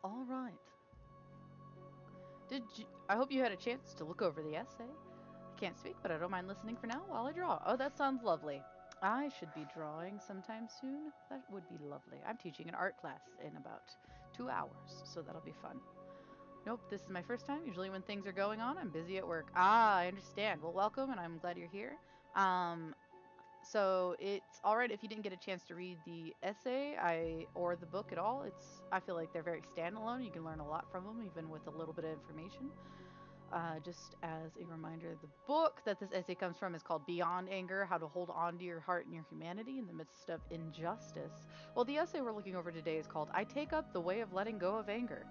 All right. I hope you had a chance to look over the essay. I can't speak, but I don't mind listening for now while I draw. Oh, that sounds lovely. I should be drawing sometime soon. That would be lovely. I'm teaching an art class in about 2 hours, so that'll be fun. Nope, this is my first time. Usually, when things are going on, I'm busy at work. Ah, I understand. Well, welcome, and I'm glad you're here. Um, so it's all right if you didn't get a chance to read the essay, or the book at all. I feel like they're very standalone. You can learn a lot from them, even with a little bit of information. Just as a reminder, the book that this essay comes from is called Beyond Anger: How to Hold On to Your Heart and Your Humanity in the Midst of Injustice. Well, the essay we're looking over today is called I Take Up the Way of Letting Go of Anger.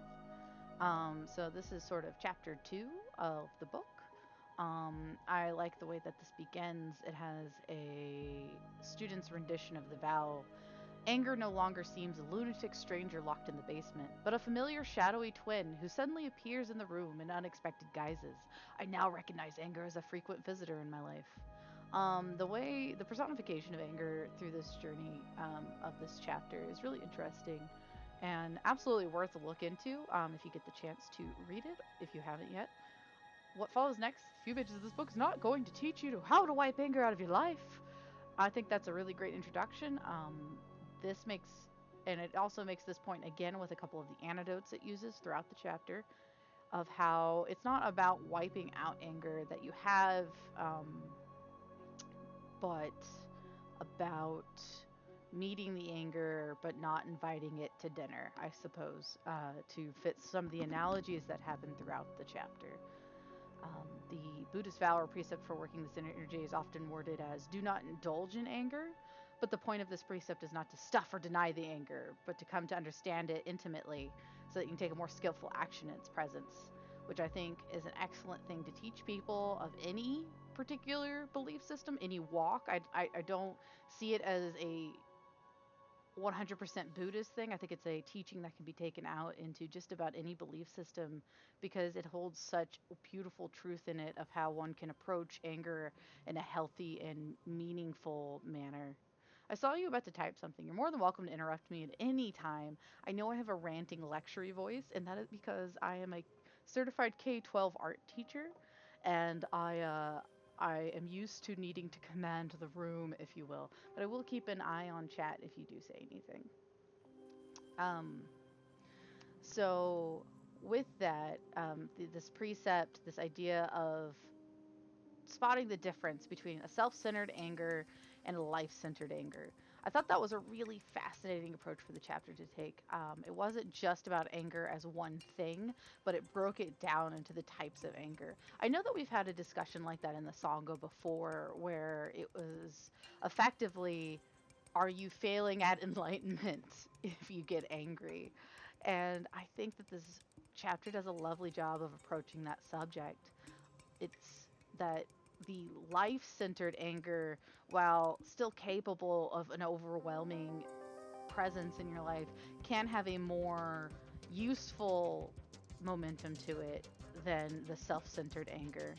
So this is sort of chapter 2 of the book. I like the way that this begins. It has a student's rendition of the vow. Anger no longer seems a lunatic stranger locked in the basement, but a familiar shadowy twin who suddenly appears in the room in unexpected guises. I now recognize anger as a frequent visitor in my life. The personification of anger through this journey of this chapter is really interesting and absolutely worth a look into if you get the chance to read it, if you haven't yet. What follows next, few pages of this book, is not going to teach you how to wipe anger out of your life. I think that's a really great introduction. This makes, and it also makes this point again with a couple of the anecdotes it uses throughout the chapter of how it's not about wiping out anger that you have, um, but about meeting the anger but not inviting it to dinner, I suppose, to fit some of the analogies that happen throughout the chapter. The Buddhist vow or precept for working this energy is often worded as do not indulge in anger, but the point of this precept is not to stuff or deny the anger, but to come to understand it intimately so that you can take a more skillful action in its presence, which I think is an excellent thing to teach people of any particular belief system, any walk. I don't see it as a 100% Buddhist thing. I think it's a teaching that can be taken out into just about any belief system because it holds such beautiful truth in it of how one can approach anger in a healthy and meaningful manner. I saw you about to type something. You're more than welcome to interrupt me at any time. I know I have a ranting lectury voice, and that is because I am a certified K-12 art teacher, and I am used to needing to command the room, if you will. But I will keep an eye on chat if you do say anything. Um, so with that, this precept, this idea of spotting the difference between a self-centered anger and a life-centered anger. I thought that was a really fascinating approach for the chapter to take. It wasn't just about anger as one thing, but it broke it down into the types of anger. I know that we've had a discussion like that in the Sangha before, where it was effectively, are you failing at enlightenment if you get angry? And I think that this chapter does a lovely job of approaching that subject. It's that the life centered anger, while still capable of an overwhelming presence in your life, can have a more useful momentum to it than the self centered anger.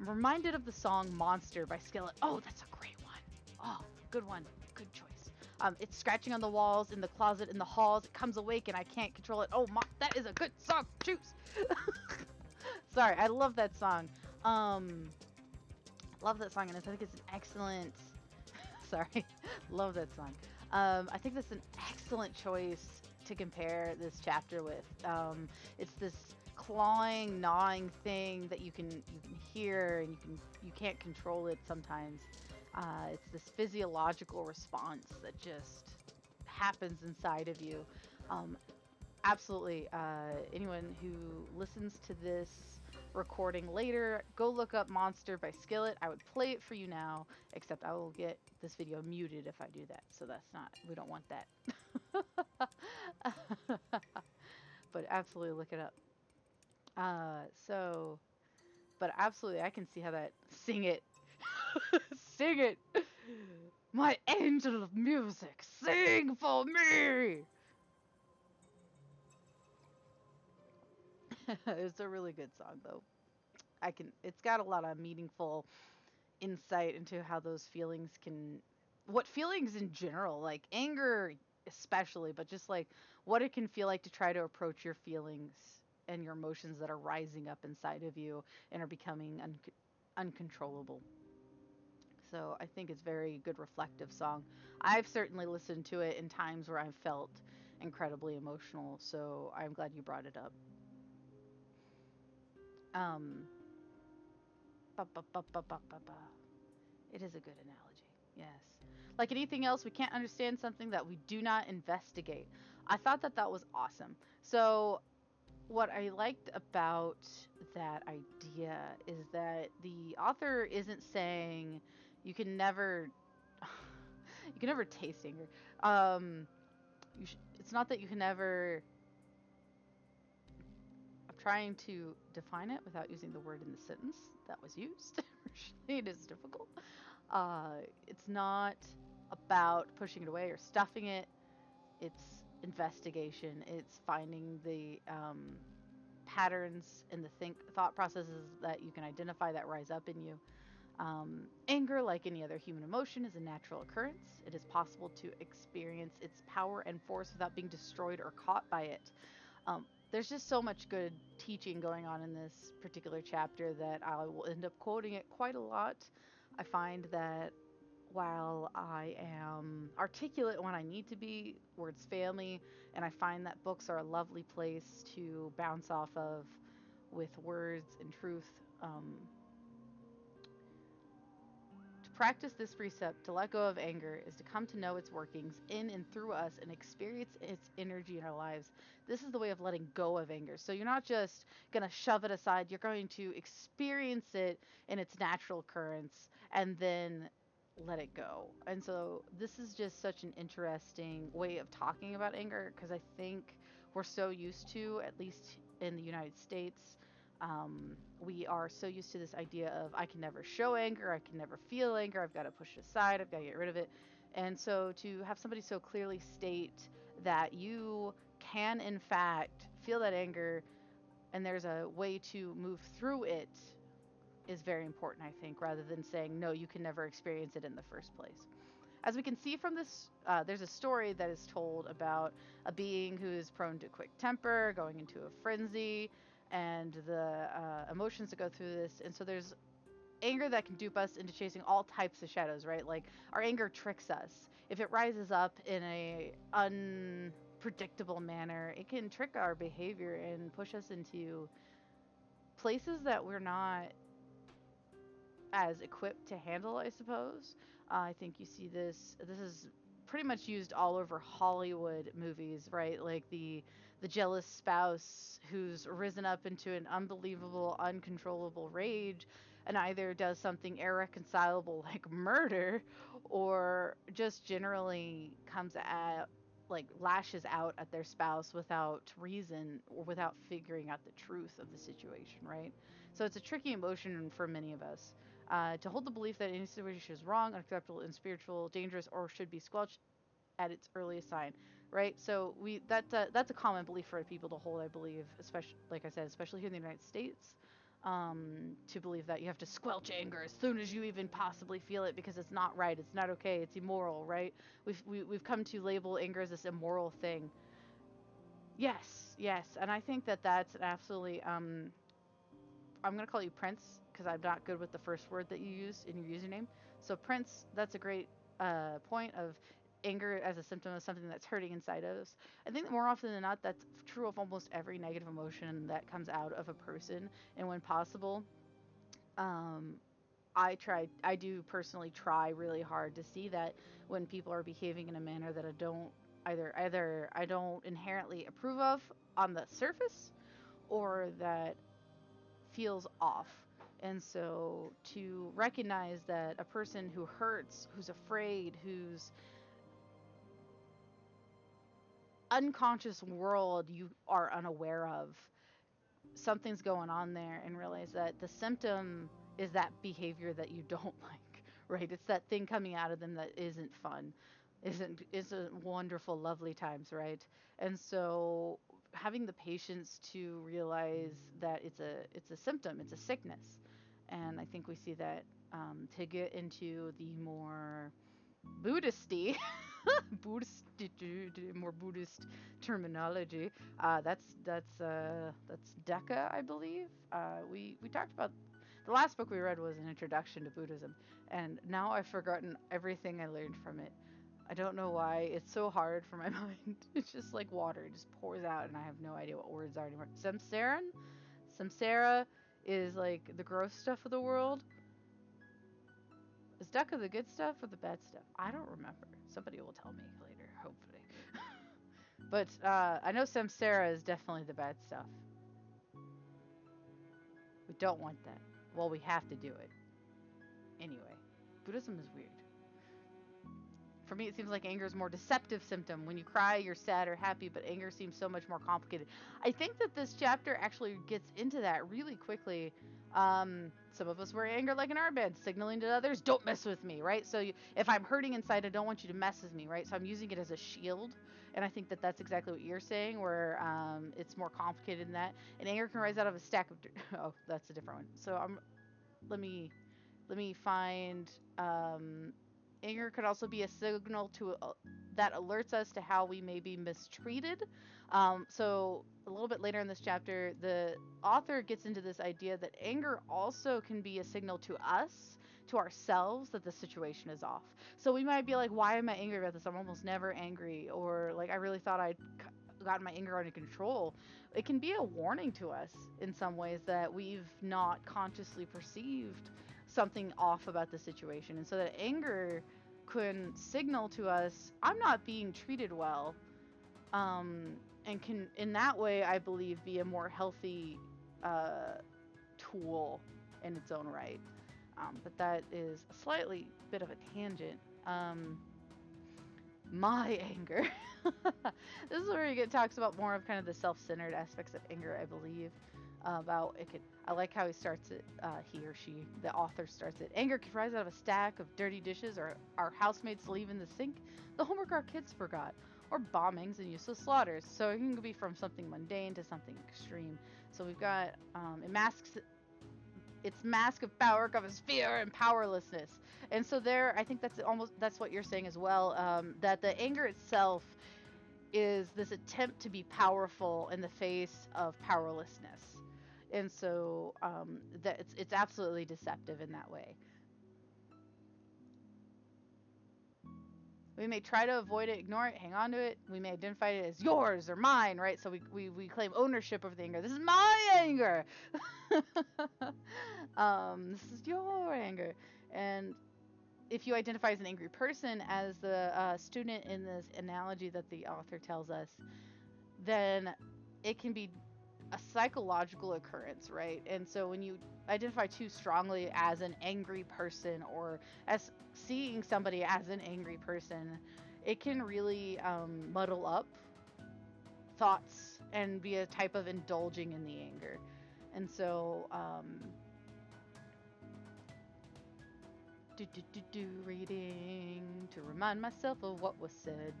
I'm reminded of the song Monster by Skillet. Oh, that's a great one. Oh, good one. Good choice. It's scratching on the walls, in the closet, in the halls. It comes awake and I can't control it. Oh, that is a good song. Choose. Sorry, I love that song. Um, love that song, and I think it's an excellent. Sorry, love that song. I think that's an excellent choice to compare this chapter with. It's this clawing, gnawing thing that you can hear, and you can't control it sometimes. It's this physiological response that just happens inside of you. Um, Absolutely. Anyone who listens to this recording later, go look up Monster by Skillet. I would play it for you now, except I will get this video muted if I do that. So we don't want that. But absolutely look it up. Uh, so, but absolutely, I can see how that. Sing it. Sing it. My angel of music, sing for me. It's a really good song, though. It's got a lot of meaningful insight into how those feelings can, what feelings in general, like anger especially, but just like what it can feel like to try to approach your feelings and your emotions that are rising up inside of you and are becoming uncontrollable. So I think it's a very good reflective song. I've certainly listened to it in times where I've felt incredibly emotional. So I'm glad you brought it up. Um, ba, ba, ba, ba, ba, ba, ba. It is a good analogy. Yes. Like anything else, we can't understand something that we do not investigate. I thought that that was awesome. So what I liked about that idea is that the author isn't saying you can never you can never taste anger. Um, it's not that you can never. I'm trying to define it without using the word in the sentence that was used. It is difficult. It's not about pushing it away or stuffing it. It's investigation. It's finding the patterns and the thought processes that you can identify that rise up in you. Anger, like any other human emotion, is a natural occurrence. It is possible to experience its power and force without being destroyed or caught by it. There's just so much good teaching going on in this particular chapter that I will end up quoting it quite a lot. I find that while I am articulate when I need to be, words fail me, and I find that books are a lovely place to bounce off of with words and truth. To practice this precept, to let go of anger, is to come to know its workings in and through us and experience its energy in our lives. This is the way of letting go of anger. So you're not just going to shove it aside, you're going to experience it in its natural currents and then let it go. And so this is just such an interesting way of talking about anger because I think we're so used to, at least in the United States, we are so used to this idea of I can never show anger, I can never feel anger, I've got to push it aside, I've got to get rid of it. And so to have somebody so clearly state that you can, in fact, feel that anger and there's a way to move through it is very important, I think, rather than saying, no, you can never experience it in the first place. As we can see from this, there's a story that is told about a being who is prone to quick temper, going into a frenzy, and the emotions that go through this. And so there's anger that can dupe us into chasing all types of shadows, right? Like our anger tricks us. If it rises up in a unpredictable manner, it can trick our behavior and push us into places that we're not as equipped to handle, I suppose. I think you see this. This is pretty much used all over Hollywood movies, right? Like the jealous spouse who's risen up into an unbelievable, uncontrollable rage, and either does something irreconcilable like murder, or just generally comes at like lashes out at their spouse without reason or without figuring out the truth of the situation, right? So it's a tricky emotion for many of us. To hold the belief that any situation is wrong, unacceptable, unspiritual, dangerous, or should be squelched at its earliest sign, right? So that's a common belief for people to hold, I believe, especially like I said, especially here in the United States, to believe that you have to squelch anger as soon as you even possibly feel it because it's not right, it's not okay, it's immoral, right? We've come to label anger as this immoral thing. Yes, yes, and I think that that's an absolutely I'm gonna call you Prince because I'm not good with the first word that you use in your username. So Prince, that's a great point of anger as a symptom of something that's hurting inside of us. I think that more often than not, that's true of almost every negative emotion that comes out of a person. And when possible, um, I do personally try really hard to see that when people are behaving in a manner that I don't either I don't inherently approve of on the surface, or that feels off. And so to recognize that a person who hurts, who's afraid, whose unconscious world you are unaware of, something's going on there, and realize that the symptom is that behavior that you don't like, right? It's that thing coming out of them that isn't fun, isn't wonderful, lovely times, right? And so having the patience to realize that it's a symptom, it's a sickness, and I think we see that to get into the more Buddhisty Buddhist, more Buddhist terminology. That's Decca, I believe. We talked about the last book we read was an introduction to Buddhism, and now I've forgotten everything I learned from it. I don't know why. It's so hard for my mind. It's just like water. It just pours out, and I have no idea what words are anymore. Samsara is like the gross stuff of the world. Is Dukkha the good stuff or the bad stuff? I don't remember. Somebody will tell me later, hopefully. But I know Samsara is definitely the bad stuff. We don't want that. Well, we have to do it. Anyway, Buddhism is weird. For me, it seems like anger is a more deceptive symptom. When you cry, you're sad or happy, but anger seems so much more complicated. I think that this chapter actually gets into that really quickly. Some of us wear anger like an armband, signaling to others, don't mess with me, right? So if I'm hurting inside, I don't want you to mess with me, right? So I'm using it as a shield. And I think that that's exactly what you're saying, where it's more complicated than that. And anger can rise out of a stack of... Oh, that's a different one. So let me find... Anger could also be a signal that alerts us to how we may be mistreated. So a little bit later in this chapter, the author gets into this idea that anger also can be a signal to us, to ourselves, that the situation is off. So we might be like, why am I angry about this? I'm almost never angry. Or like, I really thought I'd gotten my anger under control. It can be a warning to us in some ways that we've not consciously perceived something off about the situation. And so that anger can signal to us, I'm not being treated well. And can, in that way, I believe, be a more healthy tool in its own right. But that is a slightly bit of a tangent. My anger. This is where it talks about more of kind of the self-centered aspects of anger, I believe. About it could. I like how he starts it. He or she, the author, starts it. Anger could rise out of a stack of dirty dishes, or our housemates leaving the sink, the homework our kids forgot, or bombings and useless slaughters. So it can be from something mundane to something extreme. So we've got it masks. Its mask of power covers fear and powerlessness. And so there, I think that's what you're saying as well. That the anger itself is this attempt to be powerful in the face of powerlessness. And so that it's absolutely deceptive in that way. We may try to avoid it, ignore it, hang on to it. We may identify it as yours or mine, right? So we claim ownership of the anger. This is my anger. This is your anger. And if you identify as an angry person, as the student in this analogy that the author tells us, then it can be a psychological occurrence, right? And so when you identify too strongly as an angry person, or as seeing somebody as an angry person, it can really muddle up thoughts and be a type of indulging in the anger. And so reading to remind myself of what was said.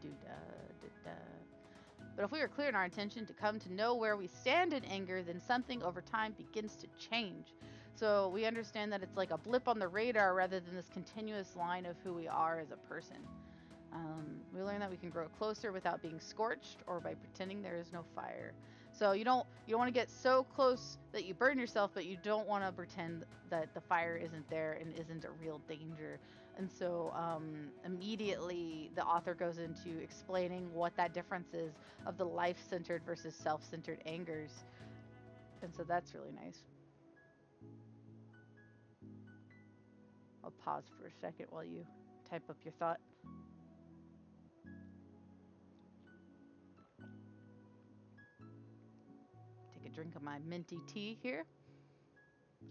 But if we are clear in our intention to come to know where we stand in anger, then something over time begins to change. So we understand that it's like a blip on the radar rather than this continuous line of who we are as a person. We learn that we can grow closer without being scorched or by pretending there is no fire. So you don't want to get so close that you burn yourself, but you don't want to pretend that the fire isn't there and isn't a real danger. And so immediately the author goes into explaining what that difference is of the life-centered versus self-centered angers. And so that's really nice. I'll pause for a second while you type up your thought. Take a drink of my minty tea here.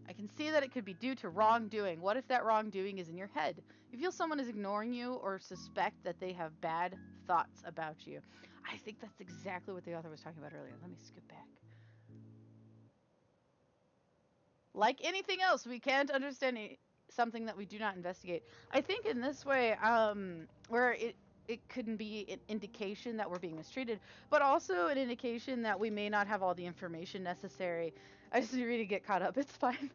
I can see that it could be due to wrongdoing. What if that wrongdoing is in your head? You feel someone is ignoring you or suspect that they have bad thoughts about you. I think that's exactly what the author was talking about earlier. Let me skip back. Like anything else, we can't understand something that we do not investigate. I think in this way, where it couldn't be an indication that we're being mistreated, but also an indication that we may not have all the information necessary. I just need to get caught up. It's fine.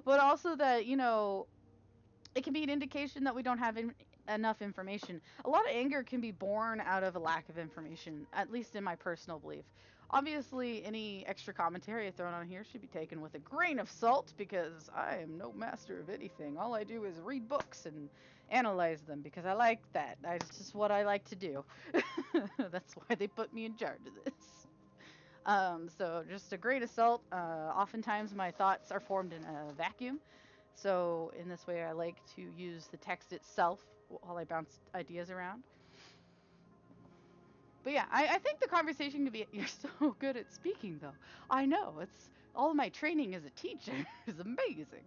But also that, it can be an indication that we don't have enough information. A lot of anger can be born out of a lack of information, at least in my personal belief. Obviously, any extra commentary thrown on here should be taken with a grain of salt because I am no master of anything. All I do is read books and analyze them because I like that. That's just what I like to do. That's why they put me in charge of this. So just a grain of salt. Oftentimes my thoughts are formed in a vacuum. So in this way, I like to use the text itself while I bounce ideas around. But yeah, I think the conversation can be. You're so good at speaking, though. I know it's all my training as a teacher is amazing.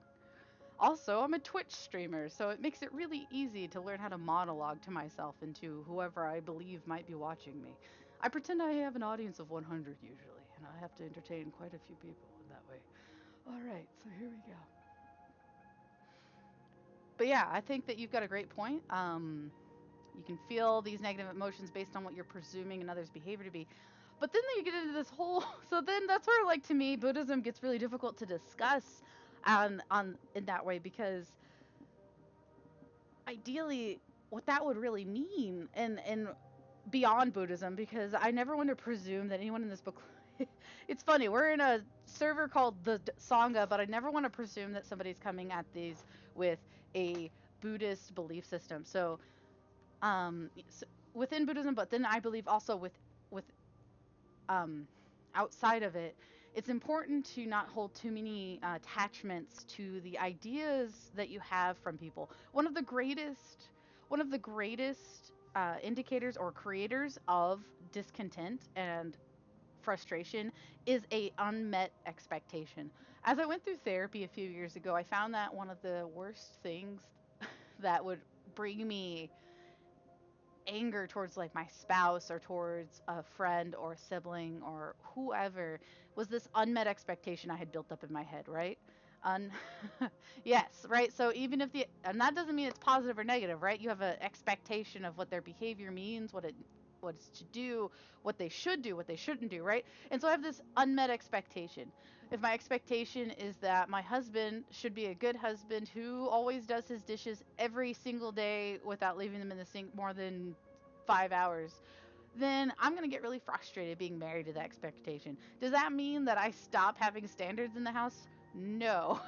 Also, I'm a Twitch streamer, so it makes it really easy to learn how to monologue to myself and to whoever I believe might be watching me. I pretend I have an audience of 100 usually, and I have to entertain quite a few people in that way. All right, so here we go. But yeah, I think that you've got a great point. You can feel these negative emotions based on what you're presuming another's behavior to be. But then you get into this whole so then that's where like to me Buddhism gets really difficult to discuss on in that way because ideally what that would really mean and beyond Buddhism because I never want to presume that anyone in this book it's funny, we're in a server called the Sangha, but I never want to presume that somebody's coming at these with a Buddhist belief system. So within Buddhism, but then I believe also with um, outside of it, it's important to not hold too many attachments to the ideas that you have from people. One of the greatest indicators or creators of discontent and frustration is a unmet expectation. As I went through therapy a few years ago, I found that one of the worst things that would bring me anger towards like my spouse or towards a friend or a sibling or whoever was this unmet expectation I had built up in my head, right? Un yes, right? So even if the and that doesn't mean it's positive or negative, right? You have an expectation of what their behavior means, what it's to do, what they should do, what they shouldn't do, right? And so I have this unmet expectation. If my expectation is that my husband should be a good husband who always does his dishes every single day without leaving them in the sink more than 5 hours, then I'm going to get really frustrated being married to that expectation. Does that mean that I stop having standards in the house? No.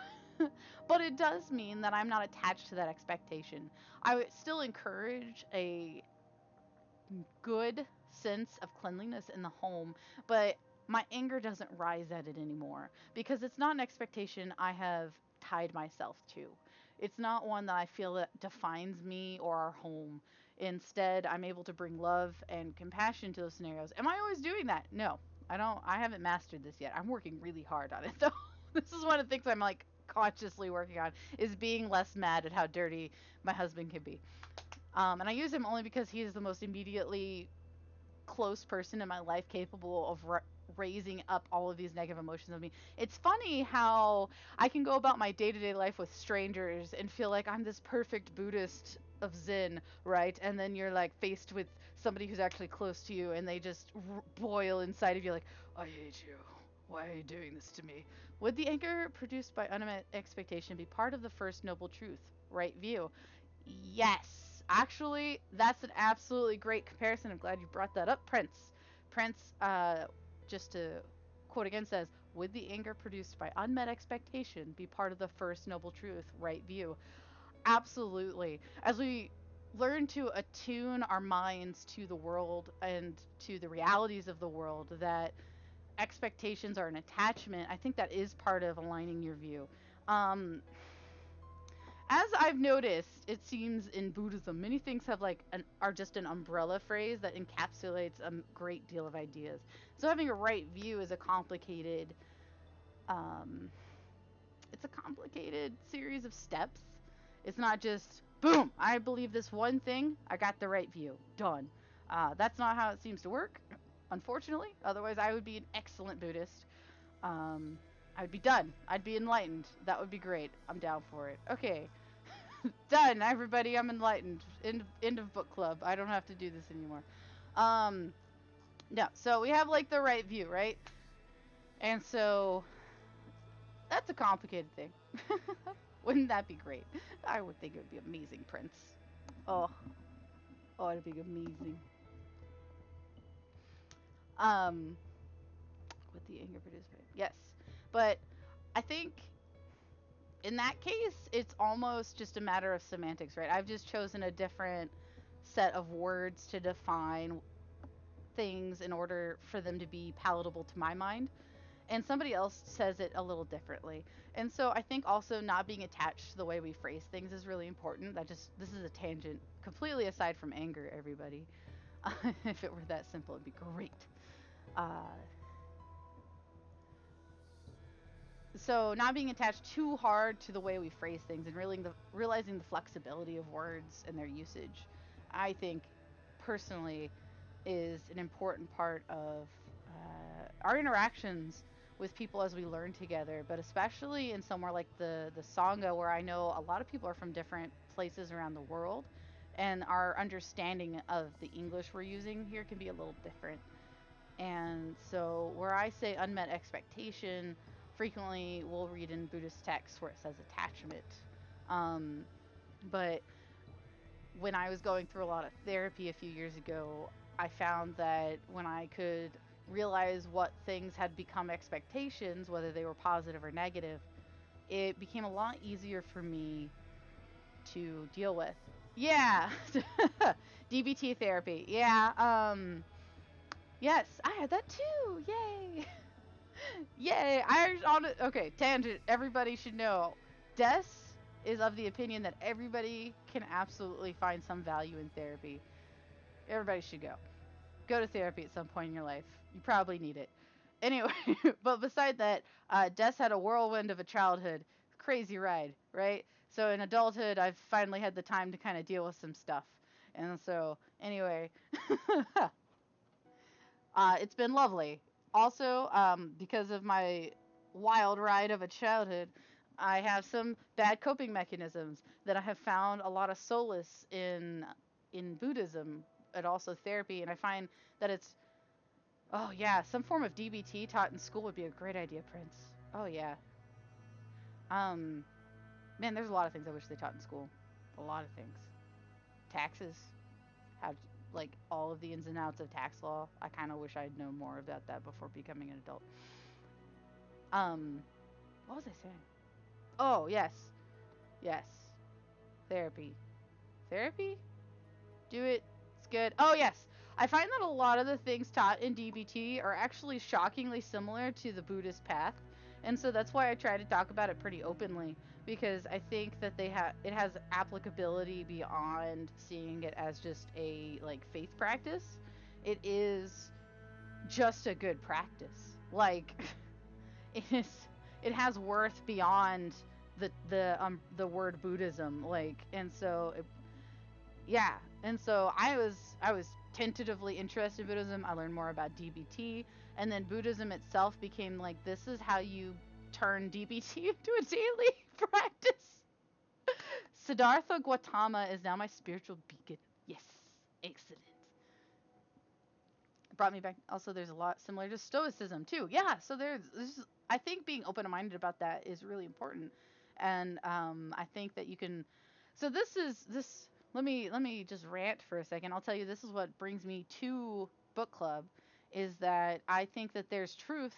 But it does mean that I'm not attached to that expectation. I would still encourage a good sense of cleanliness in the home, but my anger doesn't rise at it anymore because it's not an expectation I have tied myself to. It's not one that I feel that defines me or our home. Instead, I'm able to bring love and compassion to those scenarios. Am I always doing that? No. I don't I haven't mastered this yet. I'm working really hard on it though. This is one of the things I'm like consciously working on is being less mad at how dirty my husband can be. And I use him only because he is the most immediately close person in my life capable of raising up all of these negative emotions of me. It's funny how I can go about my day to day life with strangers and feel like I'm this perfect Buddhist of Zen, right? And then you're like faced with somebody who's actually close to you and they just boil inside of you like, I hate you. Why are you doing this to me? Would the anger produced by unmet expectation be part of the first noble truth, right view? Yes. Actually, that's an absolutely great comparison. I'm glad you brought that up, Prince. Prince, just to quote again, says, would the anger produced by unmet expectation be part of the first noble truth, right view? Absolutely. As we learn to attune our minds to the world and to the realities of the world, that expectations are an attachment, I think that is part of aligning your view. Um, as I've noticed, it seems in Buddhism, many things have like an are just an umbrella phrase that encapsulates a great deal of ideas. So having a right view is a complicated, um, it's a complicated series of steps. It's not just boom, I believe this one thing, I got the right view, done. That's not how it seems to work, unfortunately. Otherwise, I would be an excellent Buddhist. Um, I'd be done. I'd be enlightened. That would be great. I'm down for it. Okay, done, everybody. I'm enlightened. End of book club. I don't have to do this anymore. Um, no. So we have like the right view, right? And so that's a complicated thing. Wouldn't that be great? I would think it would be amazing, Prince. Oh, oh, it'd be amazing. Um, with the anger produced by yes, but I think in that case, it's almost just a matter of semantics, right? I've just chosen a different set of words to define things in order for them to be palatable to my mind. And somebody else says it a little differently. And so I think also not being attached to the way we phrase things is really important. This is a tangent completely aside from anger, everybody. If it were that simple, it'd be great. Uh, so not being attached too hard to the way we phrase things and realizing the flexibility of words and their usage, I think personally is an important part of our interactions with people as we learn together, but especially in somewhere like the Sangha, where I know a lot of people are from different places around the world, and our understanding of the English we're using here can be a little different. And so, where I say unmet expectation, frequently we'll read in Buddhist texts where it says attachment. Um, but when I was going through a lot of therapy a few years ago, I found that when I could realize what things had become expectations, whether they were positive or negative, it became a lot easier for me to deal with. Yeah. DBT therapy. Yeah. Yes, I had that too. Yay. Yay. Okay, tangent. Everybody should know. Des is of the opinion that everybody can absolutely find some value in therapy. Everybody should go. Go to therapy at some point in your life. You probably need it. Anyway, but beside that, Des had a whirlwind of a childhood. Crazy ride, right? So in adulthood, I've finally had the time to kind of deal with some stuff. And so, anyway, it's been lovely. Also, because of my wild ride of a childhood, I have some bad coping mechanisms that I have found a lot of solace in Buddhism and also therapy. And I find that it's oh yeah, some form of DBT taught in school would be a great idea, Prince. Oh yeah. Um, man, there's a lot of things I wish they taught in school. A lot of things. Taxes, how like all of the ins and outs of tax law. I kind of wish I'd known more about that before becoming an adult. Um, what was I saying? Oh, yes. Yes. Therapy. Therapy? Do it. It's good. Oh, yes. I find that a lot of the things taught in DBT are actually shockingly similar to the Buddhist path. And so that's why I try to talk about it pretty openly because I think that it has applicability beyond seeing it as just a like faith practice. It is just a good practice. Like it is it has worth beyond the word Buddhism like and so yeah, and so I was tentatively interested in Buddhism. I learned more about DBT, and then Buddhism itself became like this is how you turn DBT into a daily practice. Siddhartha Gautama is now my spiritual beacon. Yes, excellent. It brought me back. Also, there's a lot similar to Stoicism too. Yeah, so there's I think being open minded about that is really important, and I think that you can. So this is this. Let me just rant for a second. I'll tell you this is what brings me to book club, is that I think that there's truth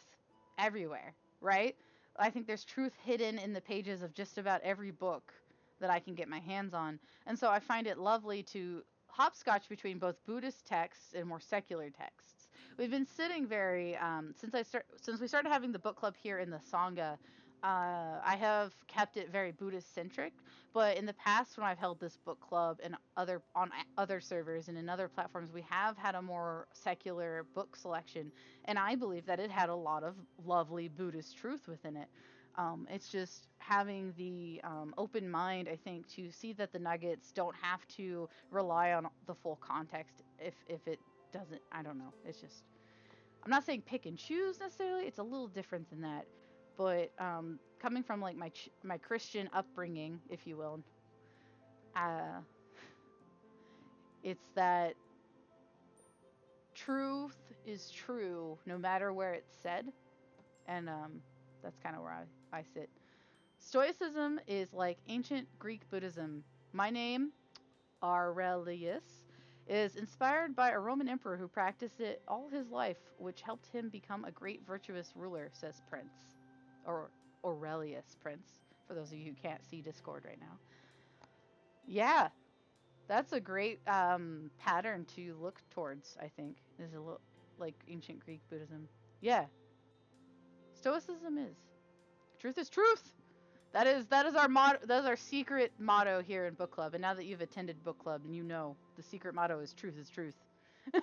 everywhere, right? I think there's truth hidden in the pages of just about every book that I can get my hands on, and so I find it lovely to hopscotch between both Buddhist texts and more secular texts. We've been sitting very since we started having the book club here in the Sangha. I have kept it very Buddhist centric, but in the past when I've held this book club and other servers and in other platforms, we have had a more secular book selection, and I believe that it had a lot of lovely Buddhist truth within it. It's just having the open mind, I think, to see that the nuggets don't have to rely on the full context if it doesn't. I don't know. It's just I'm not saying pick and choose necessarily. It's a little different than that. But coming from like my Christian upbringing, if you will, uh, it's that truth is true no matter where it's said, and that's kind of where I sit. Stoicism is like ancient Greek Buddhism. My name, Aurelius, is inspired by a Roman emperor who practiced it all his life, which helped him become a great virtuous ruler, says Prince. Or Aurelius Prince, for those of you who can't see Discord right now. Yeah, that's a great pattern to look towards, I think, is a little like ancient Greek Buddhism. Yeah, Stoicism is. Truth is truth. That is our motto. That is our secret motto here in book club. And now that you've attended book club, and you know the secret motto is truth is truth. It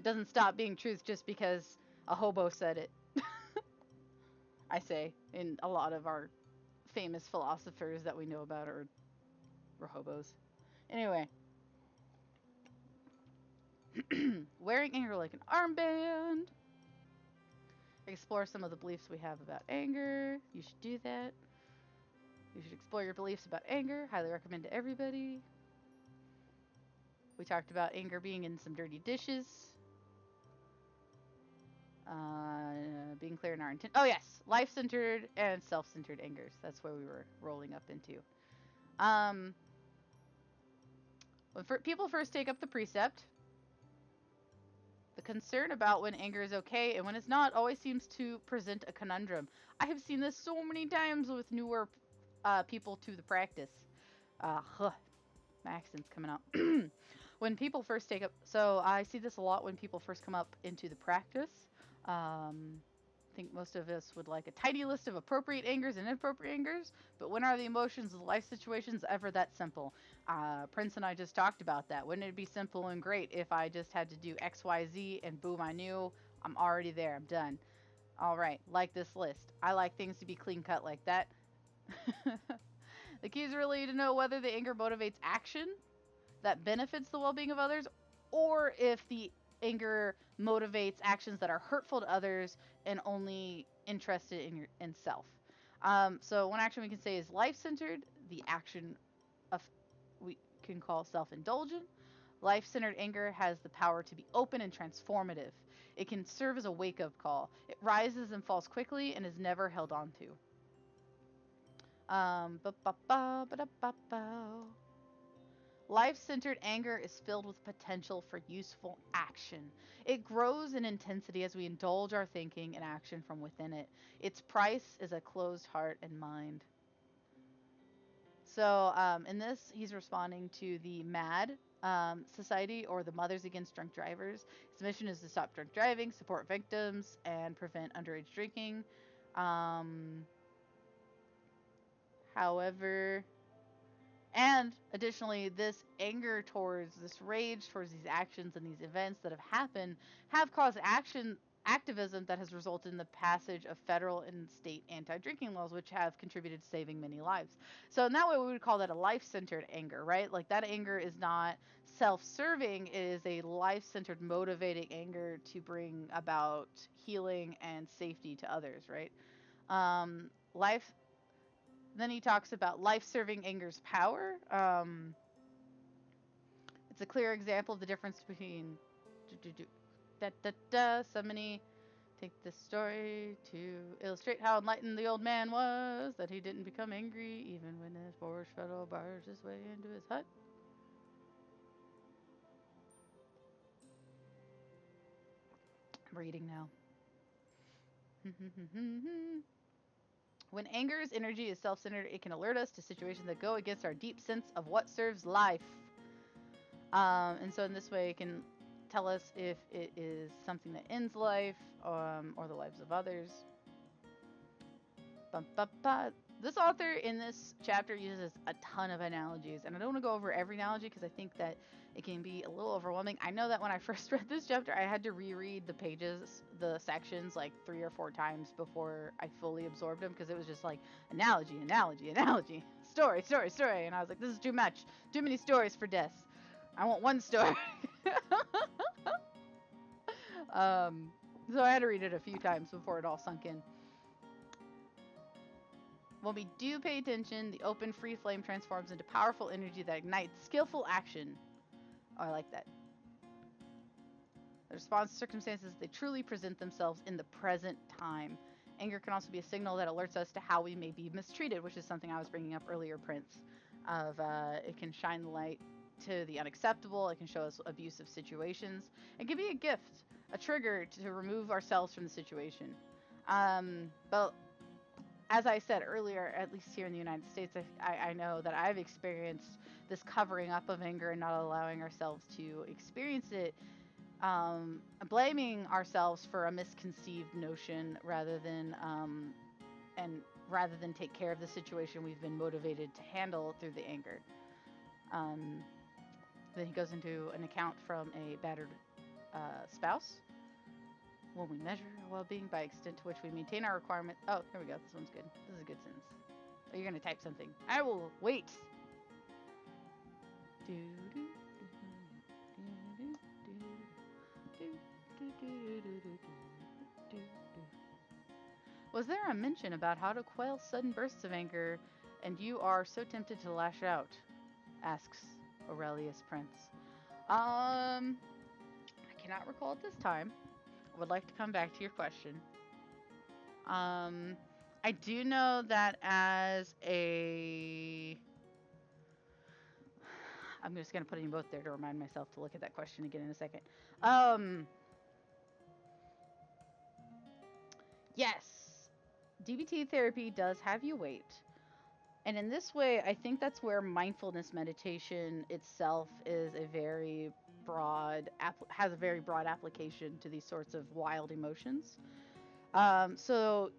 doesn't stop being truth just because a hobo said it. I say in a lot of our famous philosophers that we know about are hobos. Anyway, wearing anger like an armband. Explore some of the beliefs we have about anger. You should do that. You should explore your beliefs about anger. Highly recommend to everybody. We talked about anger being in some dirty dishes. Being clear in our intent. Oh, yes. Life-centered and self-centered angers. That's where we were rolling up into. When people first take up the precept, the concern about when anger is okay and when it's not always seems to present a conundrum. I have seen this so many times with newer people to the practice. My accent's coming out. When people first take up, so I see this a lot when people first come up into the practice. I think most of us would like a tidy list of appropriate angers and inappropriate angers, but when are the emotions of the life situations ever that simple? Prince and I just talked about that. Wouldn't it be simple and great if I just had to do X, Y, Z, and boom, I knew I'm already there. I'm done. All right, like this list. I like things to be clean cut like that. The key is really to know whether the anger motivates action that benefits the well-being of others, or if the anger motivates actions that are hurtful to others and only interested in self. So one action we can say is life-centered. The action of we can call self-indulgent. Life-centered anger has the power to be open and transformative. It can serve as a wake-up call. It rises and falls quickly and is never held on to. Life-centered anger is filled with potential for useful action. It grows in intensity as we indulge our thinking and action from within it. Its price is a closed heart and mind. So in this, he's responding to the MAD Society, or the Mothers Against Drunk Drivers. Its mission is to stop drunk driving, support victims, and prevent underage drinking. However, and additionally, this anger towards, this rage towards these actions and these events that have happened have caused activism that has resulted in the passage of federal and state anti-drinking laws, which have contributed to saving many lives. So in that way, we would call that a life-centered anger, right? Like that anger is not self-serving. It is a life-centered, motivating anger to bring about healing and safety to others, right? Life Then he talks about life-serving anger's power. It's a clear example of the difference between somebody take this story to illustrate how enlightened the old man was, that he didn't become angry even when his poor fellow barged his way into his hut. I'm reading now. When anger's energy is self-centered, it can alert us to situations that go against our deep sense of what serves life. And so in this way, it can tell us if it is something that ends life or the lives of others. This author in this chapter uses a ton of analogies, and I don't want to go over every analogy because I think that it can be a little overwhelming. I know that when I first read this chapter, I had to reread the pages, the sections, like 3 or 4 times before I fully absorbed them, because it was just like analogy, story, and I was like, this is too much, too many stories for Des. I want one story. So I had to read it a few times before it all sunk in. When we do pay attention, the open, free flame transforms into powerful energy that ignites skillful action. Oh, I like that. The response to circumstances, they truly present themselves in the present time. Anger can also be a signal that alerts us to how we may be mistreated, which is something I was bringing up earlier, Prince. of it can shine the light to the unacceptable. It can show us abusive situations. It can be a gift, a trigger to remove ourselves from the situation. But as I said earlier, at least here in the United States, I know that I've experienced this covering up of anger and not allowing ourselves to experience it, blaming ourselves for a misconceived notion and rather than take care of the situation we've been motivated to handle through the anger. Um, then he goes into an account from a battered spouse. When we measure our well-being by extent to which we maintain our requirement. Oh, here we go. This one's good. This is a good sentence. Oh, you're gonna type something. I will wait. Was there a mention about how to quell sudden bursts of anger, and you are so tempted to lash out? Asks Aurelius Prince. I cannot recall at this time. I would like to come back to your question. Um, I do know that as a. I'm just going to put in both there to remind myself to look at that question again in a second. Yes, DBT therapy does have you wait. And in this way, I think that's where mindfulness meditation itself is a very has a very broad application to these sorts of wild emotions. So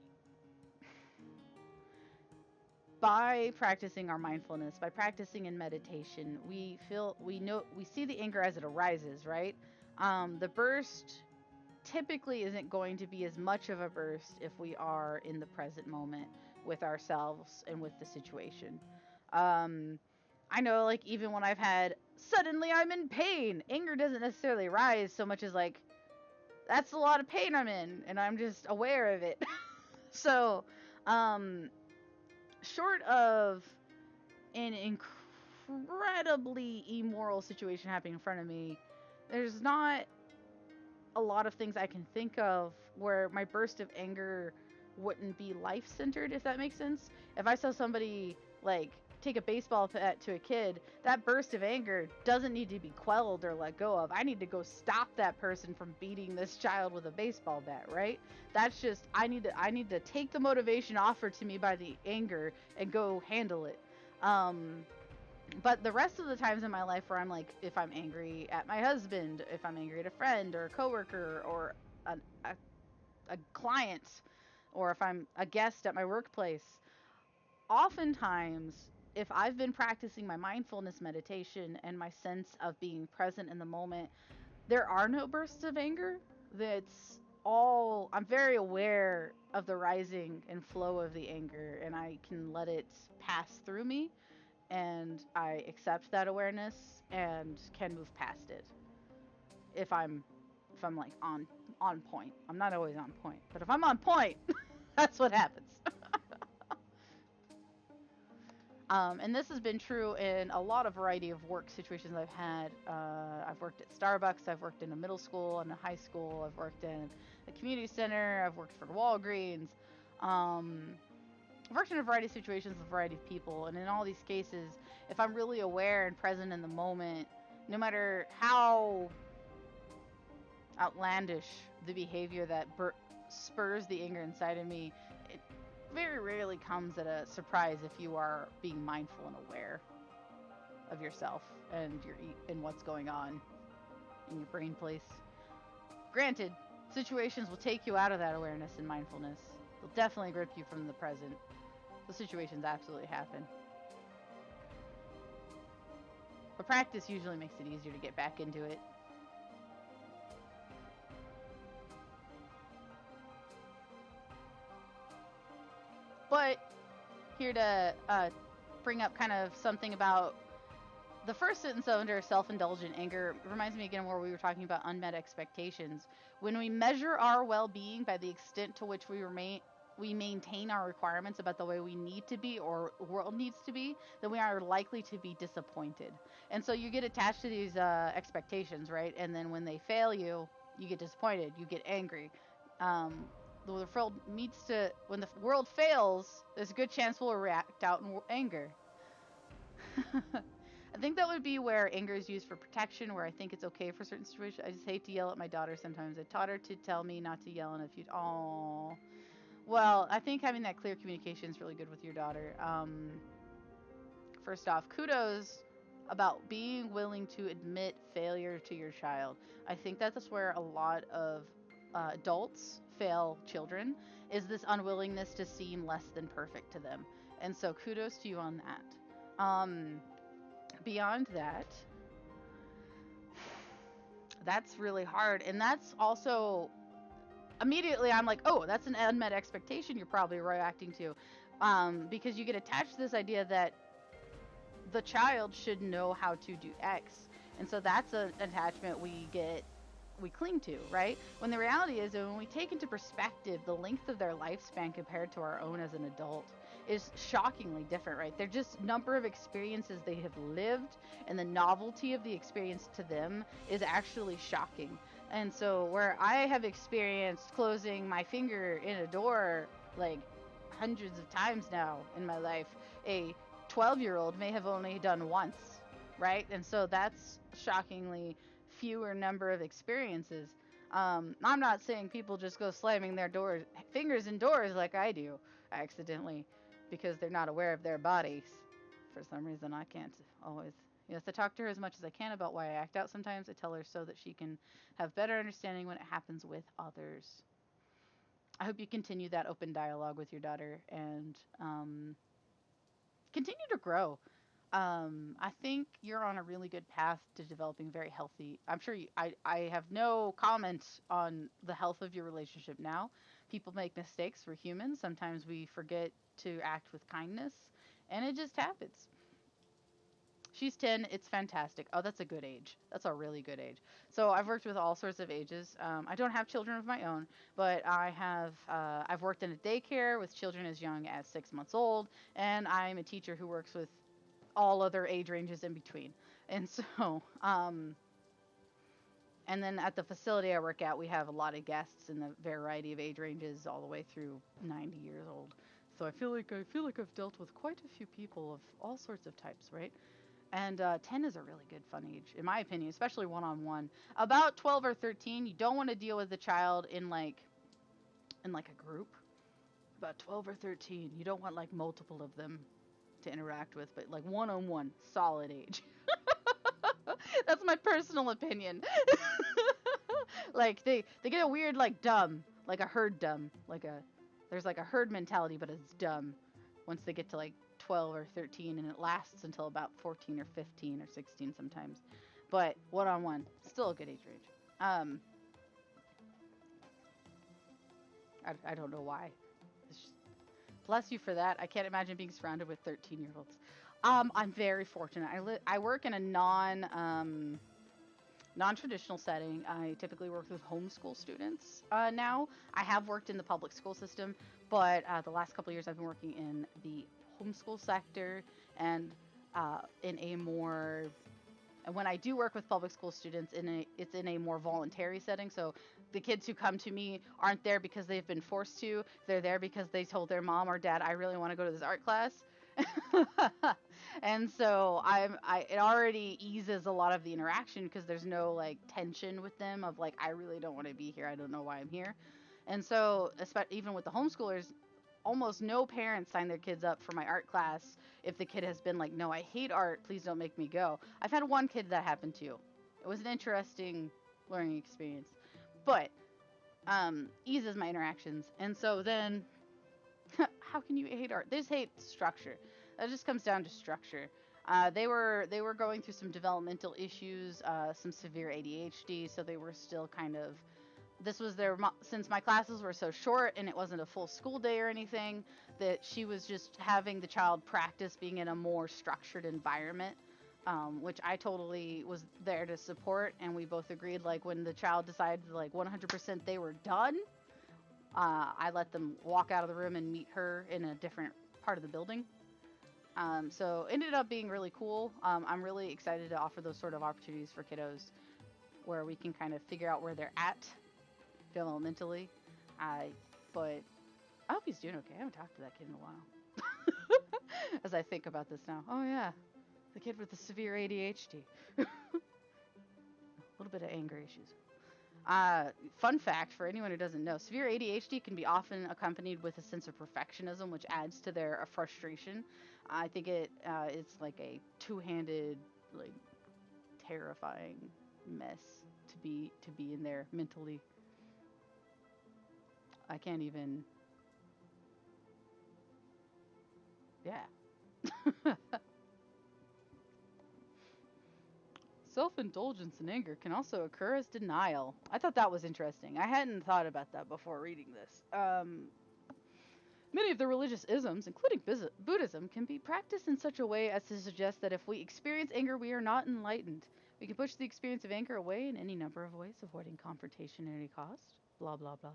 by practicing our mindfulness, by practicing in meditation, we see the anger as it arises, right? The burst typically isn't going to be as much of a burst if we are in the present moment with ourselves and with the situation. Um, I know, like, even when I've had suddenly I'm in pain, anger doesn't necessarily rise so much as like that's a lot of pain I'm in, and I'm just aware of it. So, um, short of an incredibly immoral situation happening in front of me, there's not a lot of things I can think of where my burst of anger wouldn't be life centered, if that makes sense. If I saw somebody like take a baseball bat to a kid, that burst of anger doesn't need to be quelled or let go of. I need to go stop that person from beating this child with a baseball bat, right? That's just I need to take the motivation offered to me by the anger and go handle it. Um, but the rest of the times in my life where I'm like, if I'm angry at my husband, if I'm angry at a friend or a coworker or a, a, a client, or if I'm a guest at my workplace, oftentimes, if I've been practicing my mindfulness meditation and my sense of being present in the moment, there are no bursts of anger. That's all, I'm very aware of the rising and flow of the anger, and I can let it pass through me, and I accept that awareness and can move past it if I'm like on point. I'm not always on point, but if I'm on point, that's what happens. And this has been true in a lot of variety of work situations I've had. I've worked at Starbucks, I've worked in a middle school and a high school, I've worked in a community center, I've worked for Walgreens. Um, I've worked in a variety of situations with a variety of people, and in all these cases, if I'm really aware and present in the moment, no matter how outlandish the behavior that spurs the anger inside of me, it very rarely comes at a surprise if you are being mindful and aware of yourself and and what's going on in your brain place. Granted, situations will take you out of that awareness and mindfulness. They'll definitely grip you from the present. Those situations absolutely happen. But practice usually makes it easier to get back into it. But here to bring up kind of something about the first sentence under self-indulgent anger reminds me again where we were talking about unmet expectations. When we measure our well-being by the extent to which we maintain our requirements about the way we need to be or world needs to be, then we are likely to be disappointed. And so you get attached to these expectations, right? And then when they fail you, you get disappointed, you get angry. Um, when the world fails, there's a good chance we'll react out in anger. I think that would be where anger is used for protection, where I think it's okay for certain situations. I just hate to yell at my daughter sometimes. I taught her to tell me not to yell in a few. Oh, well, I think having that clear communication is really good with your daughter. First off, kudos about being willing to admit failure to your child. I think that's where a lot of adults fail children, is this unwillingness to seem less than perfect to them. And so kudos to you on that. Beyond that, that's really hard. And that's also immediately I'm like, oh, that's an unmet expectation you're probably reacting to. Because you get attached to this idea that the child should know how to do X. And so that's an attachment we cling to, right? When the reality is that when we take into perspective the length of their lifespan compared to our own as an adult is shockingly different, right? They're just number of experiences they have lived, and the novelty of the experience to them is actually shocking. And so where I have experienced closing my finger in a door like hundreds of times now in my life, a 12-year-old may have only done once, right? And so that's shockingly fewer number of experiences. I'm not saying people just go slamming their doors, fingers in doors like I do, accidentally, because they're not aware of their bodies. For some reason, I can't always. Yes, I talk to her as much as I can about why I act out sometimes. I tell her so that she can have better understanding when it happens with others. I hope you continue that open dialogue with your daughter and continue to grow. I think you're on a really good path to developing very healthy. I'm sure I have no comment on the health of your relationship now. People make mistakes. We're humans. Sometimes we forget to act with kindness, and it just happens. She's 10. It's fantastic. Oh, that's a good age. That's a really good age. So I've worked with all sorts of ages. I don't have children of my own, but I've worked in a daycare with children as young as 6 months old, and I'm a teacher who works with all other age ranges in between. And so, and then at the facility I work at, we have a lot of guests in the variety of age ranges, all the way through 90 years old. So I feel like I've dealt with quite a few people of all sorts of types, right? And 10 is a really good fun age, in my opinion, especially one on one. About 12 or 13, you don't want to deal with the child in like a group. About 12 or 13, you don't want like multiple of them to interact with, but like one on one, solid age. That's my personal opinion. Like they get a weird like dumb, like a herd dumb, like a there's like a herd mentality, but it's dumb once they get to like 12 or 13, and it lasts until about 14 or 15 or 16 sometimes. But one on one, still a good age range. Um, I don't know why. Bless you for that. I can't imagine being surrounded with 13-year-olds. I'm very fortunate. I work in a non-traditional setting. I typically work with homeschool students now. I have worked in the public school system, but the last couple of years I've been working in the homeschool sector and in a more and when I do work with public school students, it's in a more voluntary setting. So the kids who come to me aren't there because they've been forced to. They're there because they told their mom or dad, "I really want to go to this art class." And so it already eases a lot of the interaction because there's no like tension with them of like, I really don't want to be here. I don't know why I'm here. And so, even with the homeschoolers, almost no parents sign their kids up for my art class if the kid has been like, no, I hate art, please don't make me go. I've had one kid that happened to. It was an interesting learning experience, but eases my interactions. And so then, how can you hate art? They just hate structure. That just comes down to structure. They were going through some developmental issues, some severe ADHD, so they were still kind of this was their since my classes were so short and it wasn't a full school day or anything, that she was just having the child practice being in a more structured environment, which I totally was there to support. And we both agreed, like, when the child decided like 100% they were done, I let them walk out of the room and meet her in a different part of the building. So it ended up being really cool. I'm really excited to offer those sort of opportunities for kiddos where we can kind of figure out where they're at developmentally. But I hope he's doing okay. I haven't talked to that kid in a while. As I think about this now. Oh yeah. The kid with the severe ADHD. A little bit of anger issues. Fun fact for anyone who doesn't know, severe ADHD can be often accompanied with a sense of perfectionism, which adds to their frustration. I think it's like a two-handed, like terrifying mess to be in there mentally. I can't even. Yeah. Self indulgence and anger can also occur as denial. I thought that was interesting. I hadn't thought about that before reading this. Many of the religious isms, including Buddhism, can be practiced in such a way as to suggest that if we experience anger, we are not enlightened. We can push the experience of anger away in any number of ways, avoiding confrontation at any cost. Blah, blah, blah.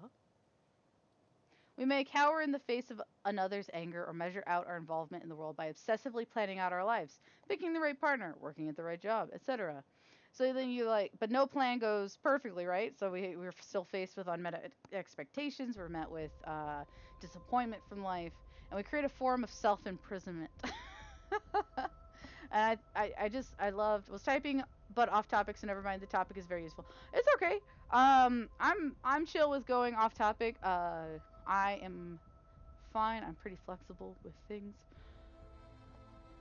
We may cower in the face of another's anger or measure out our involvement in the world by obsessively planning out our lives, picking the right partner, working at the right job, etc. So then you like, but no plan goes perfectly, right? So we're still faced with unmet expectations. We're met with disappointment from life, and we create a form of self imprisonment. And I loved was typing, but off topic, so never mind. The topic is very useful. It's okay. I'm chill with going off topic. I am fine. I'm pretty flexible with things.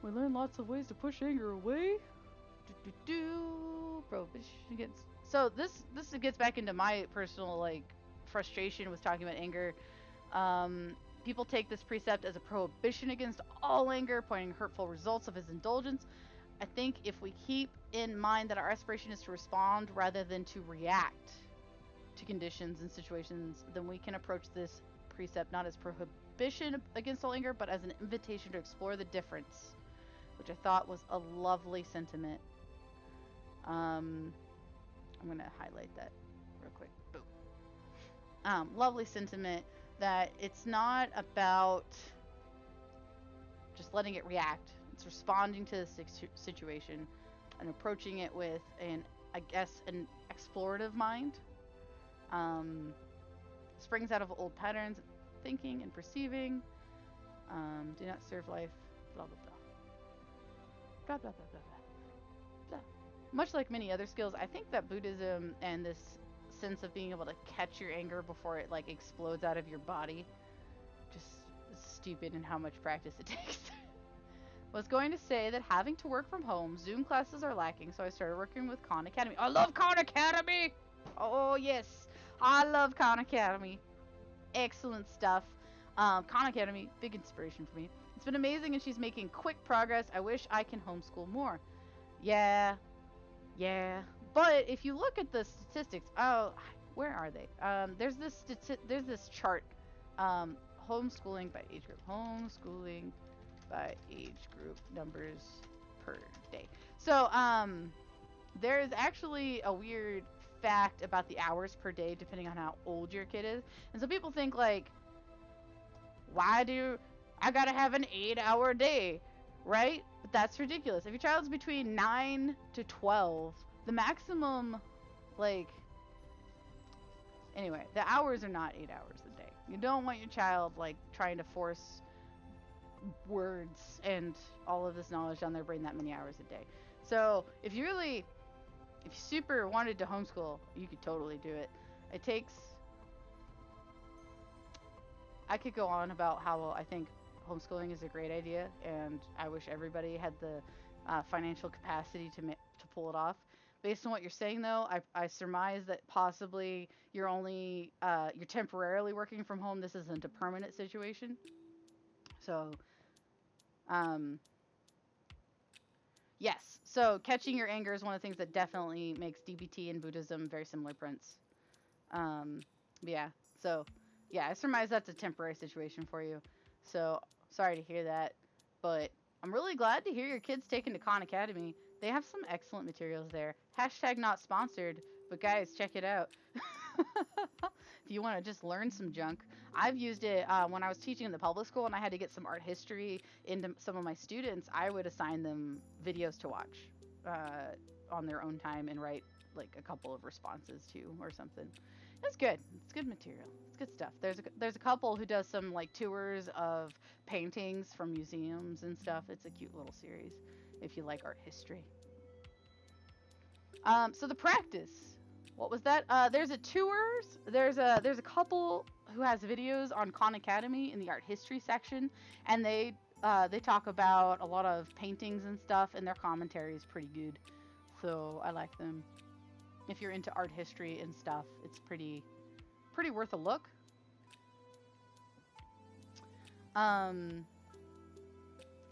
We learn lots of ways to push anger away. Prohibition against. So this gets back into my personal like frustration with talking about anger. People take this precept as a prohibition against all anger, pointing hurtful results of his indulgence. I think if we keep in mind that our aspiration is to respond rather than to react to conditions and situations, then we can approach this precept not as prohibition against all anger, but as an invitation to explore the difference, which I thought was a lovely sentiment. I'm going to highlight that real quick. Boom. Lovely sentiment that it's not about just letting it react. It's responding to the situation and approaching it with I guess, an explorative mind. Um, Springs out of old patterns of thinking and perceiving. Do not serve life. Blah blah blah. Blah blah blah blah blah. Blah. Much like many other skills, I think that Buddhism and this sense of being able to catch your anger before it like explodes out of your body just is stupid in how much practice it takes. Was going to say that having to work from home, Zoom classes are lacking, so I started working with Khan Academy. I love Khan Academy! Oh, yes. I love Khan Academy. Excellent stuff. Khan Academy, big inspiration for me. It's been amazing, and she's making quick progress. I wish I can homeschool more. Yeah, yeah. But if you look at the statistics, oh, where are they? There's this chart. Homeschooling by age group. Homeschooling by age group numbers per day. So, there's actually a weird fact about the hours per day depending on how old your kid is. And so people think like, why do I gotta have an 8-hour day, right? But that's ridiculous. If your child's between 9 to 12, the maximum, like, anyway, the hours are not 8 hours a day. You don't want your child like trying to force words and all of this knowledge down their brain that many hours a day. So if you super wanted to homeschool, you could totally do it. It takes. I could go on about how I think homeschooling is a great idea, and I wish everybody had the financial capacity to pull it off. Based on what you're saying, though, I surmise that possibly you're temporarily working from home. This isn't a permanent situation. So, um, yes. So catching your anger is one of the things that definitely makes DBT and Buddhism very similar prints. Um, yeah. So, yeah, I surmise that's a temporary situation for you. So, sorry to hear that, but I'm really glad to hear your kids taken to Khan Academy. They have some excellent materials there. Hashtag not sponsored, but guys, check it out. If you want to just learn some junk, I've used it when I was teaching in the public school and I had to get some art history into some of my students. I would assign them videos to watch on their own time and write like a couple of responses to or something. It's good. It's good material. It's good stuff. There's a couple who does some like tours of paintings from museums and stuff. It's a cute little series. if you like art history. So the practice. What was that? There's a tours. There's a couple who has videos on Khan Academy in the art history section, and they talk about a lot of paintings and stuff, and their commentary is pretty good. So I like them. If you're into art history and stuff, it's pretty worth a look. Um,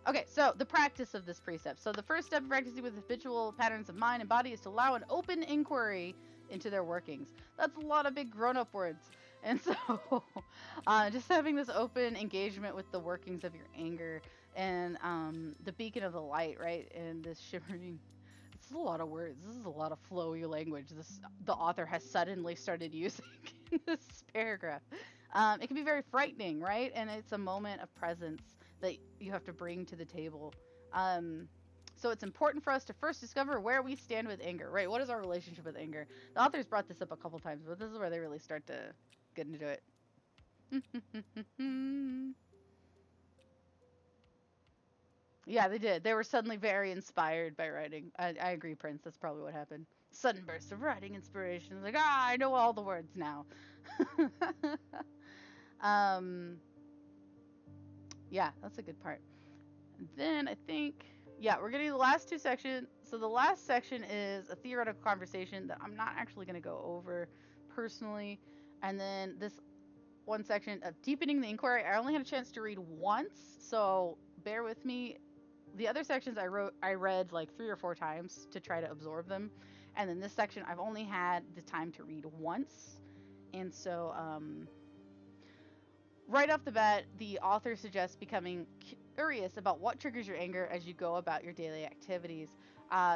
Okay, so the practice of this precept. So the first step of practicing with habitual patterns of mind and body is to allow an open inquiry into their workings. That's a lot of big grown-up words. And so just having this open engagement with the workings of your anger and the beacon of the light, right? And this shimmering. This is a lot of words. This is a lot of flowy language. The author has suddenly started using in this paragraph. It can be very frightening, right? And it's a moment of presence that you have to bring to the table. So it's important for us to first discover where we stand with anger, right? What is our relationship with anger? The authors brought this up a couple times, but this is where they really start to get into it. Yeah, they did. They were suddenly very inspired by writing. I agree, Prince. That's probably what happened. Sudden burst of writing inspiration. Like, I know all the words now. um, yeah, that's a good part. And then I think, yeah, we're getting the last two sections. So the last section is a theoretical conversation that I'm not actually going to go over personally. And then this one section of deepening the inquiry, I only had a chance to read once, so bear with me. The other sections I read like 3 or 4 times to try to absorb them, and then this section I've only had the time to read once, and so right off the bat, the author suggests becoming curious about what triggers your anger as you go about your daily activities.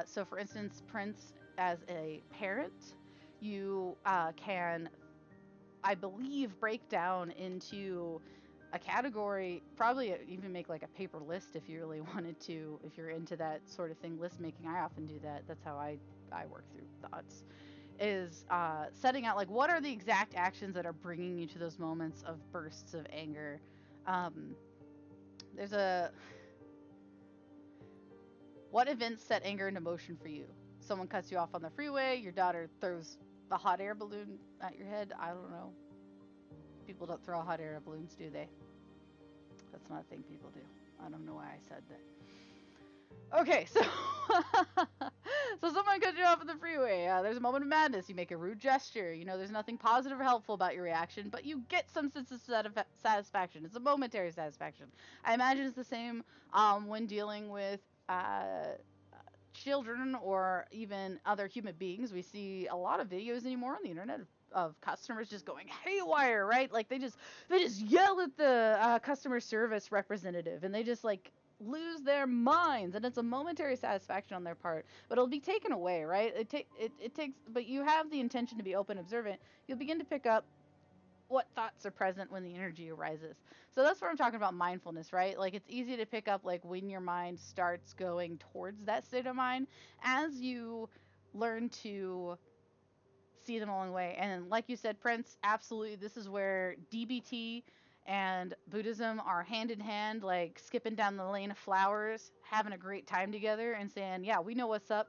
So, for instance, Prince, as a parent, you can, I believe, break down into a category, probably even make like a paper list if you really wanted to, if you're into that sort of thing. List making, I often do that. That's how I work through thoughts. Is setting out like what are the exact actions that are bringing you to those moments of bursts of anger. Um, there's a What events set anger into motion for you? Someone cuts you off on the freeway. Your daughter throws a hot air balloon at your head. I don't know. People don't throw hot air balloons, do they? That's not a thing people do. I don't know why I said that. Okay, so so someone cuts you off on the freeway. There's a moment of madness. You make a rude gesture. You know, there's nothing positive or helpful about your reaction, but you get some sense of satisfaction. It's a momentary satisfaction. I imagine it's the same when dealing with children or even other human beings. We see a lot of videos anymore on the internet of customers just going haywire, right? Like they just yell at the customer service representative, and they just like lose their minds, and it's a momentary satisfaction on their part, but it'll be taken away, right? It takes, but you have the intention to be open, observant. You'll begin to pick up what thoughts are present when the energy arises. So that's what I'm talking about, mindfulness, right? Like it's easy to pick up like when your mind starts going towards that state of mind as you learn to see them along the way. And like you said, Prince, absolutely, this is where DBT and Buddhism are hand in hand, like skipping down the lane of flowers, having a great time together, and saying, "Yeah, we know what's up."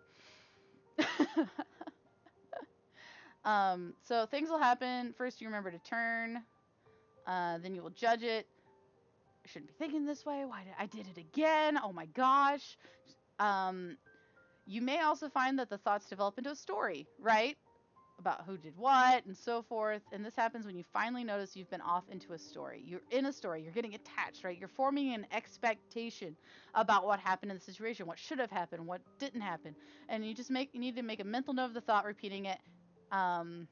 So things will happen. First, you remember to turn. Then you will judge it. I shouldn't be thinking this way. Why did I did it again? Oh my gosh. Um, you may also find that the thoughts develop into a story, right? About who did what and so forth. And this happens when you finally notice you've been off into a story. You're in a story. You're getting attached, right? You're forming an expectation about what happened in the situation, what should have happened, what didn't happen, and you need to make a mental note of the thought, um,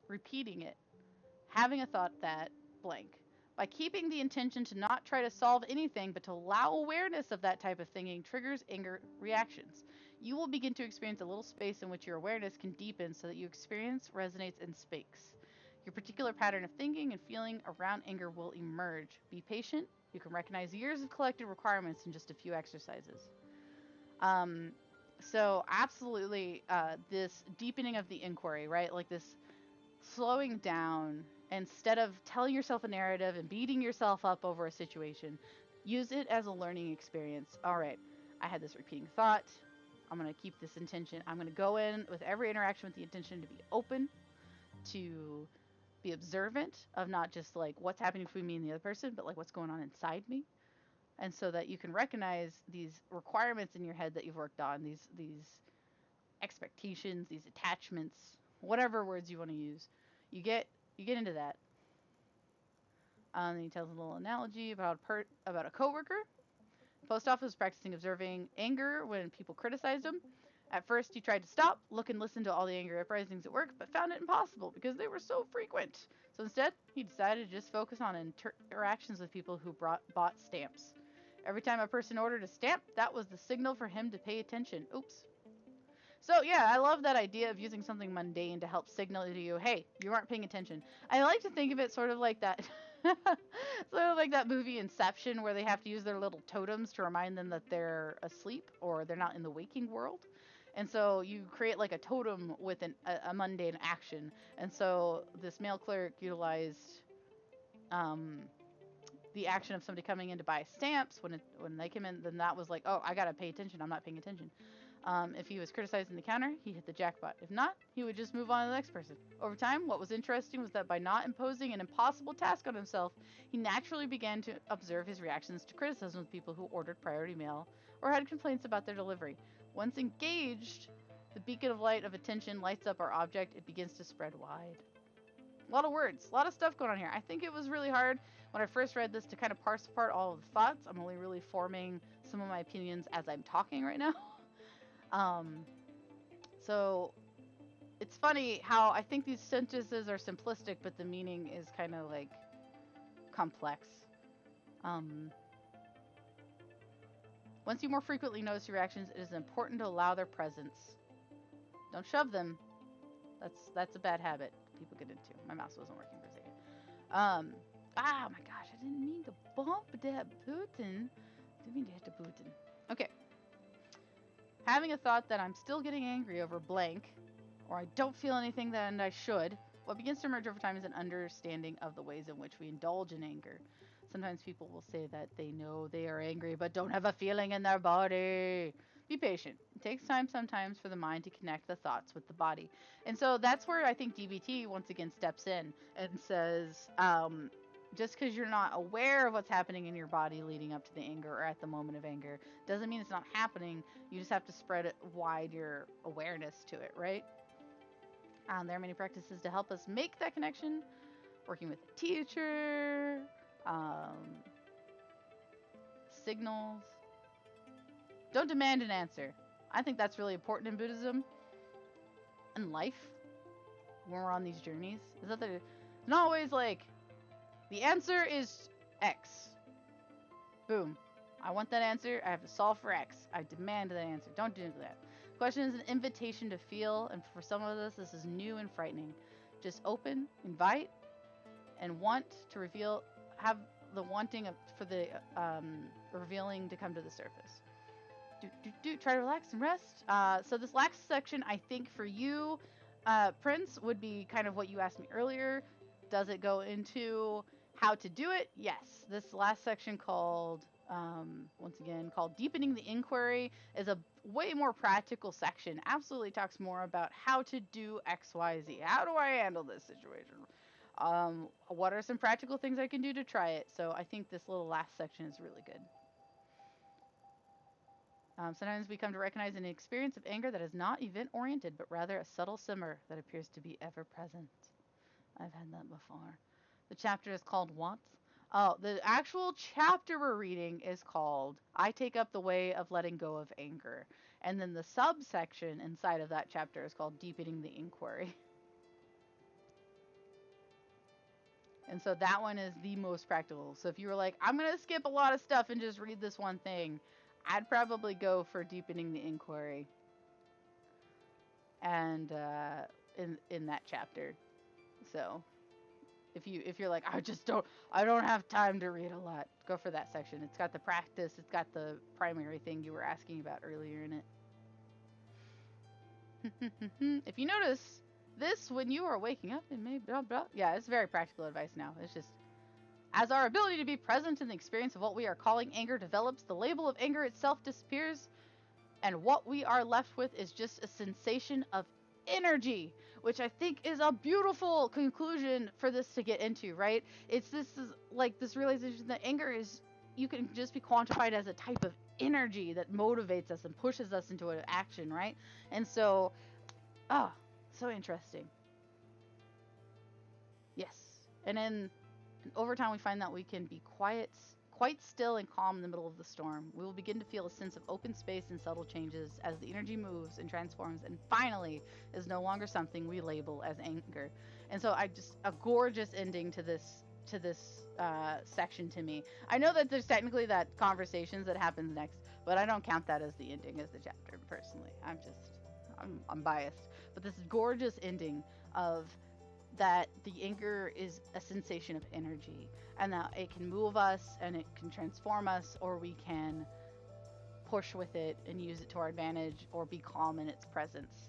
repeating it, having a thought that blank. By keeping the intention to not try to solve anything, but to allow awareness of that type of thinking triggers anger reactions. You will begin to experience a little space in which your awareness can deepen so that you experience, resonates, and speaks. Your particular pattern of thinking and feeling around anger will emerge. Be patient. You can recognize years of collected requirements in just a few exercises. Um, so absolutely, this deepening of the inquiry, right? Like this slowing down, instead of telling yourself a narrative and beating yourself up over a situation, use it as a learning experience. All right. I had this repeating thought. I'm going to keep this intention. I'm going to go in with every interaction with the intention to be open, to be observant of not just like what's happening between me and the other person, but like what's going on inside me. And so that you can recognize these requirements in your head that you've worked on, these expectations, these attachments, whatever words you want to use. You get into that. And he tells a little analogy about a coworker. Post office was practicing observing anger when people criticized him. At first, he tried to stop, look, and listen to all the angry uprisings at work, but found it impossible because they were so frequent. So instead, he decided to just focus on interactions with people who bought stamps. Every time a person ordered a stamp, that was the signal for him to pay attention. Oops. So yeah, I love that idea of using something mundane to help signal to you, hey, you aren't paying attention. I like to think of it sort of like that, sort of like that movie Inception, where they have to use their little totems to remind them that they're asleep or they're not in the waking world. And so you create like a totem with a mundane action. And so this mail clerk utilized um, the action of somebody coming in to buy stamps. When they came in, then that was like, oh, I gotta pay attention. I'm not paying attention. If he was criticizing the counter, he hit the jackpot. If not, he would just move on to the next person. Over time, what was interesting was that by not imposing an impossible task on himself, he naturally began to observe his reactions to criticism with people who ordered priority mail or had complaints about their delivery. Once engaged, the beacon of light of attention lights up our object. It begins to spread wide. A lot of words, a lot of stuff going on here. I think it was really hard when I first read this to kind of parse apart all of the thoughts. I'm only really forming some of my opinions as I'm talking right now. Um, so it's funny how I think these sentences are simplistic, but the meaning is kind of like complex. Um, Once you more frequently notice your reactions, it is important to allow their presence. Don't shove them. That's a bad habit people get into. My mouse wasn't working for a second. Oh my gosh, I didn't mean to bump that button. Didn't mean to hit the button. Okay. Having a thought that I'm still getting angry over blank, or I don't feel anything that I should, what begins to emerge over time is an understanding of the ways in which we indulge in anger. Sometimes people will say that they know they are angry but don't have a feeling in their body. Be patient. It takes time sometimes for the mind to connect the thoughts with the body. And so that's where I think DBT once again steps in and says, just because you're not aware of what's happening in your body leading up to the anger or at the moment of anger doesn't mean it's not happening. You just have to spread wide your awareness to it, right? There are many practices to help us make that connection. Working with a teacher, signals. Don't demand an answer. I think that's really important in Buddhism and life when we're on these journeys. Is that there's not always like, the answer is X. Boom. I want that answer. I have to solve for X. I demand that answer. Don't do that. Question is an invitation to feel, and for some of us, this is new and frightening. Just open, invite, and want to reveal, have the wanting for the revealing to come to the surface. Try to relax and rest. So this last section, I think for you, Prince, would be kind of what you asked me earlier. Does it go into how to do it? Yes. This last section called, once again, called Deepening the Inquiry is a way more practical section. Absolutely talks more about how to do X, Y, Z. How do I handle this situation? What are some practical things I can do to try it? So I think this little last section is really good. Sometimes we come to recognize an experience of anger that is not event-oriented, but rather a subtle simmer that appears to be ever-present. I've had that before. The chapter is called What? Oh, the actual chapter we're reading is called I Take Up the Way of Letting Go of Anger. And then the subsection inside of that chapter is called Deepening the Inquiry. And so that one is the most practical. So if you were like, I'm going to skip a lot of stuff and just read this one thing, I'd probably go for Deepening the Inquiry. And in that chapter. So if you're like, I don't have time to read a lot, go for that section. It's got the practice, it's got the primary thing you were asking about earlier in it. If you notice this when you are waking up, it may blah blah. Yeah, it's very practical advice now. It's just As our ability to be present in the experience of what we are calling anger develops, the label of anger itself disappears, and what we are left with is just a sensation of energy, which I think is a beautiful conclusion for this to get into, right? It's this is like this realization that anger is, you can just be quantified as a type of energy that motivates us and pushes us into an action, right? And so, oh, so interesting. Yes. And then over time, we find that we can be quite still and calm in the middle of the storm. We will begin to feel a sense of open space and subtle changes as the energy moves and transforms, and finally is no longer something we label as anger. And so, I just a gorgeous ending to this section to me. I know that there's technically that conversations that happens next, but I don't count that as the ending as the chapter personally. I'm biased, but this gorgeous ending of that the anger is a sensation of energy and that it can move us and it can transform us, or we can push with it and use it to our advantage or be calm in its presence.